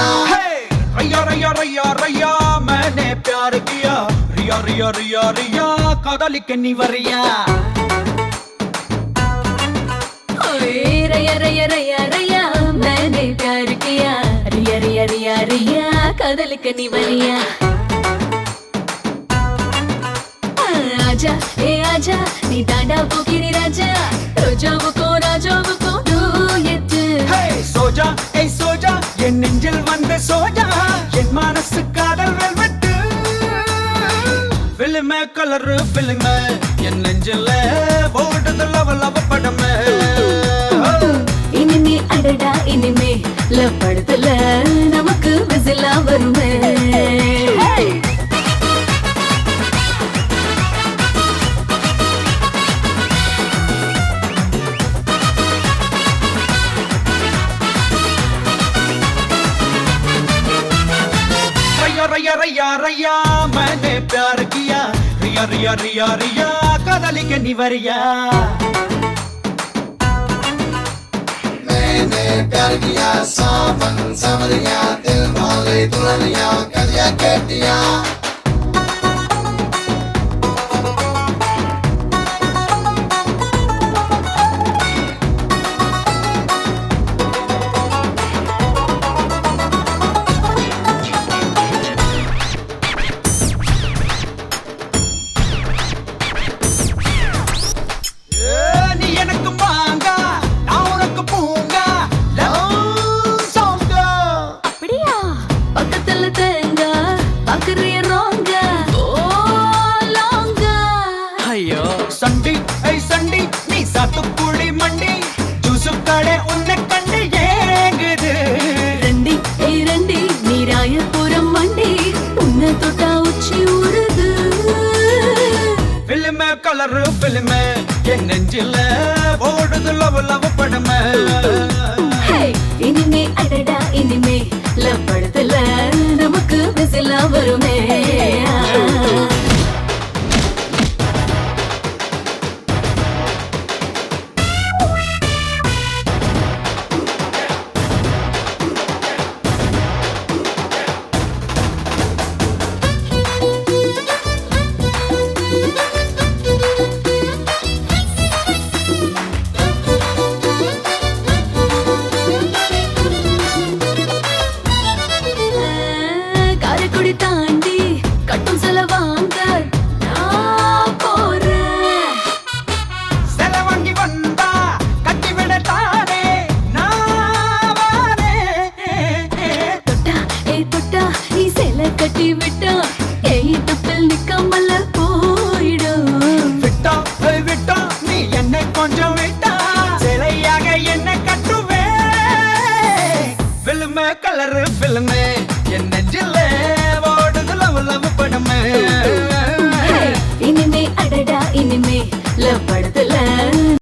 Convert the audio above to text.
दिया रैया रैया रैया रैया मैंने प्यार किया रिया रिया रिया रिया कादलिक निवरिया रैया रैया रैया रैया मैंने प्यार किया रिया रिया रिया रिया कादलिक निवरिया आजा ए आजा नी दांडा पोकिरी राजा रोजाவுको டூயட் சோஜா ஏய் சோஜா என் நெஞ்சில் வந்த சோஜா என் மனசு காதல் வெல்வெட்டு ஃபில்மே கலர் ஃபில்மே என் நெஞ்சில ஓடுது லவ லவ படமே இனிமே அடடா இனிமே லவ் படத்துல நமக்கு விசிலா வருமே रैया रैया रैया मैंने प्यार किया रिया रिया रिया रिया कादलिक निवरिया मैंने प्यार किया सावन सावरिया दिल वाले दुल्हनिया कलिया कह दिया संडी ऐ संडी नी सातुकुड़ी मंडी जूसु कड़े उन्ने कंडे येंगदु रंडी ए रंडी नीरायपुरम मंडी उन्ने तोटा उच्ची उड़दु फिल्म कलर फिल्म ये नंजिल ओडुदु लव लव पडमे हे इनिमे अडडा इनिमे लव पडतला நமக்கு விசிலா வருமே தாண்டி கட்டும் செலவாங்க நான் போறேன் செலவாங்கி வந்தா கட்டிவிட தானே நான் தொட்டா ஏ தொட்டா நீ செல கட்டி விட்டா ஏய் தப்பில் நிக்காமல போயிடும் விட்டா விட்டா நீ என்னை கொஞ்சம் விட்டா சிலையாக என்ன கட்டுவே ஃபில்மே கலர் ஃபில்மே என் நெஞ்சிலே